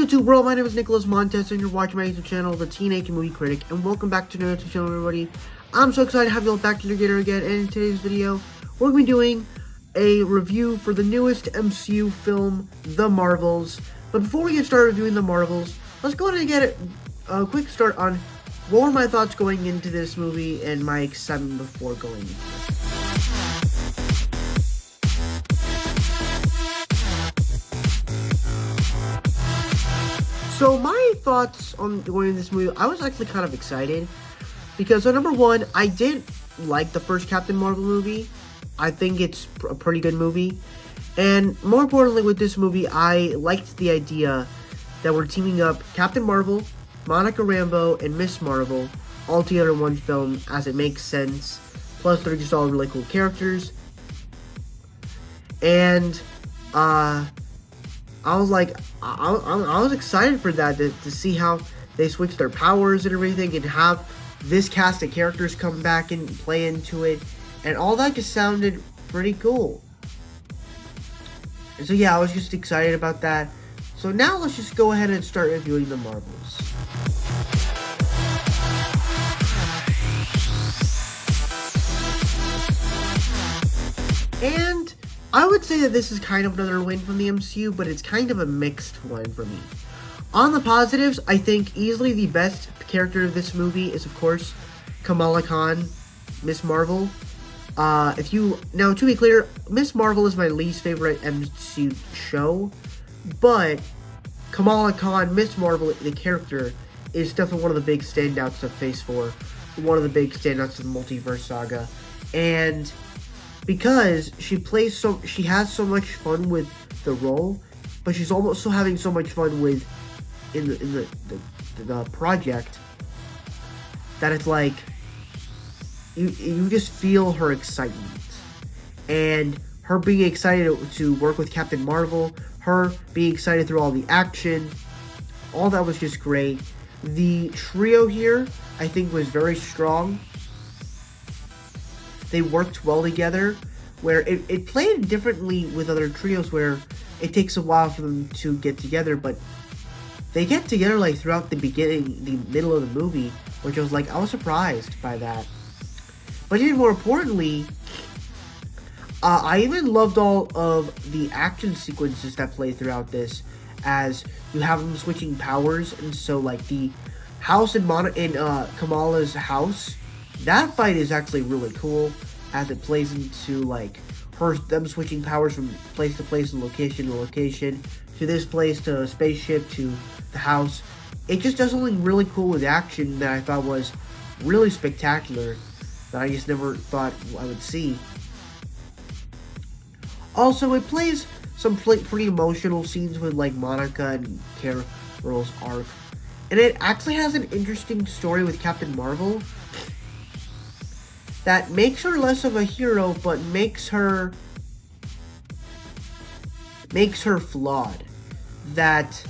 YouTube world, my name is Nicholas Montes and you're watching my YouTube channel, The Teenage Movie Critic, and welcome back to another YouTube channel, everybody. I'm so excited to have you all back together again, and in today's video, we're going to be doing a review for the newest MCU film, The Marvels. But before we get started reviewing The Marvels, let's go ahead and get a quick start on what were my thoughts going into this movie and my excitement before going into it. So my thoughts on going into this movie, I was actually kind of excited because, so number one, I did like the first Captain Marvel movie. I think it's a pretty good movie. And more importantly with this movie, I liked the idea that we're teaming up Captain Marvel, Monica Rambeau, and Miss Marvel all together in one film, as it makes sense. Plus, they're just all really cool characters. And, I was like, I was excited for that, to see how they switch their powers and everything, and have this cast of characters come back and play into it, and all that just sounded pretty cool. And so yeah, I was just excited about that. So now let's just go ahead and start reviewing The Marvels. And I would say that this is kind of another win from the MCU, but it's kind of a mixed one for me. On the positives, I think easily the best character of this movie is, of course, Kamala Khan, Miss Marvel. Now, to be clear, Miss Marvel is my least favorite MCU show, but Kamala Khan, Miss Marvel, the character, is definitely one of the big standouts of Phase 4, one of the big standouts of the Multiverse Saga, and because she has so much fun with the role, but she's also having so much fun with in the project, that it's like you just feel her excitement, and her being excited to work with Captain Marvel, her being excited through all the action, all that was just great. The trio here, I think, was very strong. They worked well together, where it played differently with other trios, where it takes a while for them to get together, but they get together like throughout the middle of the movie, which I was surprised by that. But even more importantly, I even loved all of the action sequences that play throughout this, as you have them switching powers, and so like the house in Kamala's house, that fight is actually really cool, as it plays into like them switching powers from place to place and location to location, to this place, to a spaceship, to the house. It just does something really cool with action that I thought was really spectacular, that I just never thought I would see. Also, it plays some pretty emotional scenes with like Monica and Carol's arc, and it actually has an interesting story with Captain Marvel that makes her less of a hero, but makes her flawed. That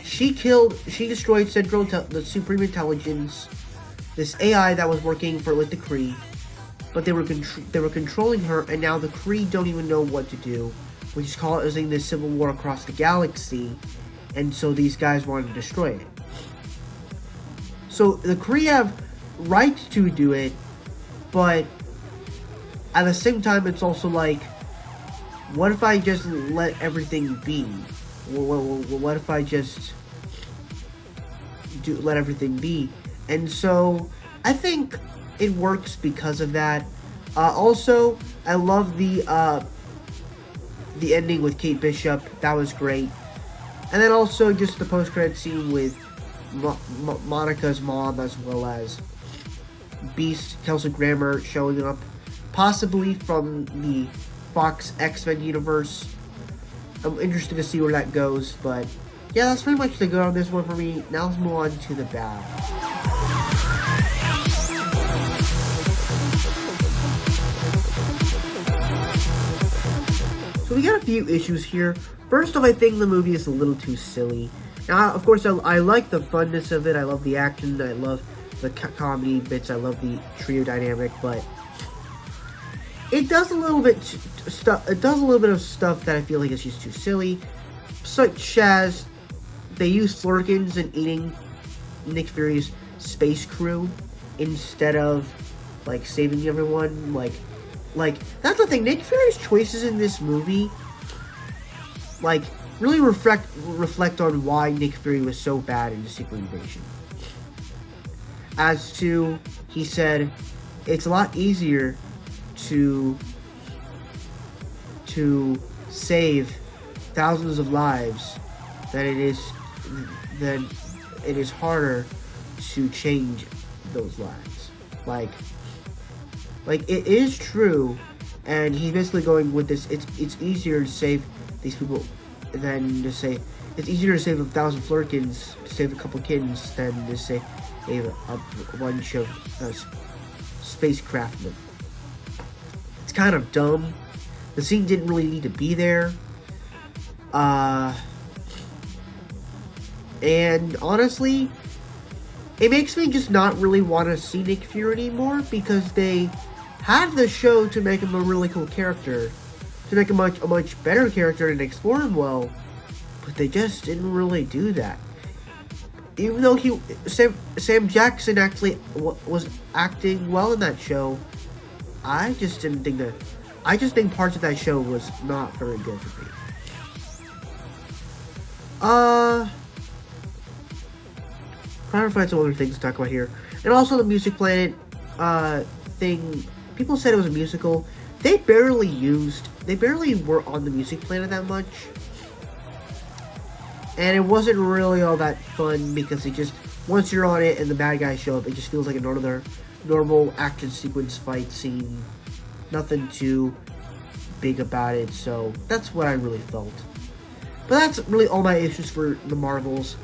she destroyed the Supreme Intelligence, this AI that was working for the Kree, but they were controlling her, and now the Kree don't even know what to do, which is causing this civil war across the galaxy, and so these guys wanted to destroy it. So the Kree have rights to do it, but at the same time, it's also like, what if I just let everything be? What if I just let everything be? And so I think it works because of that. Also, I love the ending with Kate Bishop. That was great. And then also just the post-credit scene with Monica's mom, as well as Beast, Kelsey Grammer showing up, possibly from the Fox X-Men universe. I'm interested to see where that goes, but yeah, that's pretty much the good on this one for me. Now let's move on to the bad. So we got a few issues here. First off, I think the movie is a little too silly. Now, of course, I like the funness of it. I love the action. I love the comedy bits. I love the trio dynamic, but it does a little bit of stuff that I feel like is just too silly, such as they used flurkins in eating Nick Fury's space crew instead of like saving everyone. Like that's the thing. Nick Fury's choices in this movie, like, really reflect on why Nick Fury was so bad in the Secret Invasion. As to, he said, it's a lot easier to save thousands of lives than it is harder to change those lives. Like it is true, and he's basically going with this. It's easier to save these people than to say it's easier to save 1,000 flurkins to save a couple kittens than to save a bunch of spacecraftmen. It's kind of dumb. The scene didn't really need to be there. And honestly, it makes me just not really want to see Nick Fury anymore, because they had the show to make him a really cool character, to make him a much better character and explore him well, but they just didn't really do that. Even though Sam Jackson actually was acting well in that show, I just think parts of that show was not very good for me. Trying to find some other things to talk about here. And also the Music Planet thing. People said it was a musical. They barely were on the Music Planet that much. And it wasn't really all that fun, because it just, once you're on it and the bad guys show up, it just feels like another normal action sequence fight scene. Nothing too big about it, so that's what I really felt. But that's really all my issues for the Marvels.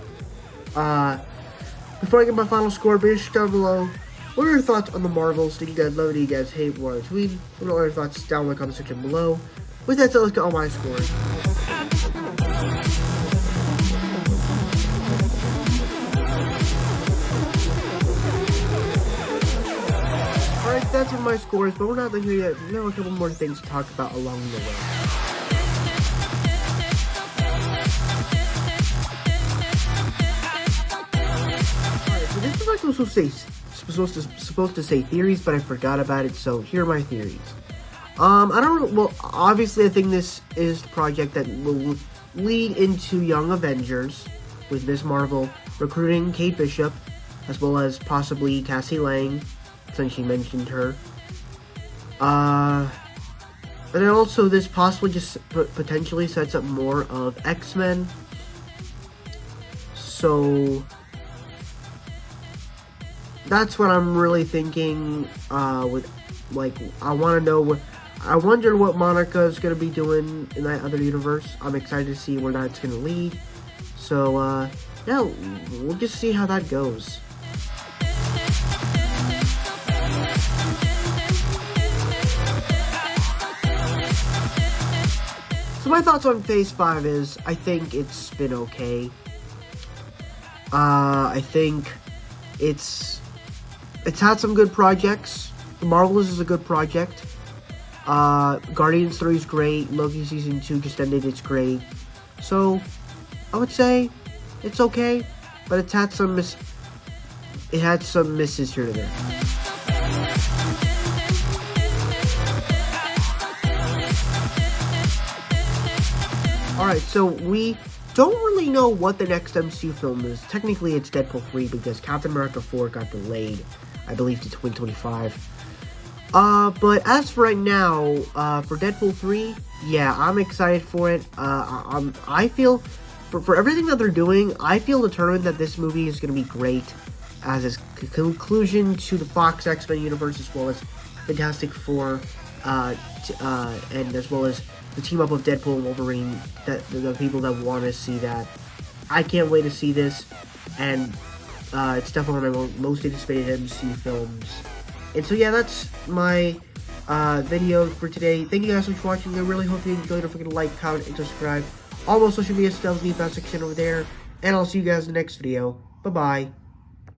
Before I get my final score, be sure down below, what are your thoughts on the Marvels? Do you guys love it? Do you guys hate what I tweet? Let me know your thoughts down in the comment section below. With that said, let's get all my scores. Alright, that's for my scores, but we're not done here yet. We have a couple more things to talk about along the way. Alright, so this is like supposed to say theories, but I forgot about it, so here are my theories. Obviously I think this is the project that will lead into Young Avengers, with Ms. Marvel recruiting Kate Bishop, as well as possibly Cassie Lang, since she mentioned her. And then also this possibly just potentially sets up more of X-Men. So that's what I'm really thinking. I wonder what Monica is gonna be doing in that other universe. I'm excited to see where that's gonna lead. So yeah, we'll just see how that goes. So my thoughts on Phase 5 is, I think it's been okay. I think it's had some good projects. The Marvels is a good project. Guardians 3 is great. Loki Season 2 just ended, it's great. So, I would say it's okay, but it had some misses here and there. Alright, so we don't really know what the next MCU film is. Technically, it's Deadpool 3 because Captain America 4 got delayed, I believe, to 2025. But as for right now, for Deadpool 3, yeah, I'm excited for it. I feel, for everything that they're doing, I feel determined that this movie is going to be great as its conclusion to the Fox X-Men universe, as well as Fantastic Four, and as well as the team up of Deadpool and Wolverine, the people that want to see that. I can't wait to see this, and it's definitely one of my most anticipated MCU films. And so yeah, that's my video for today. Thank you guys so much for watching. I really hope you enjoyed. Don't forget to like, comment, and subscribe. All my social media stuff is in the section over there. And I'll see you guys in the next video. Bye-bye.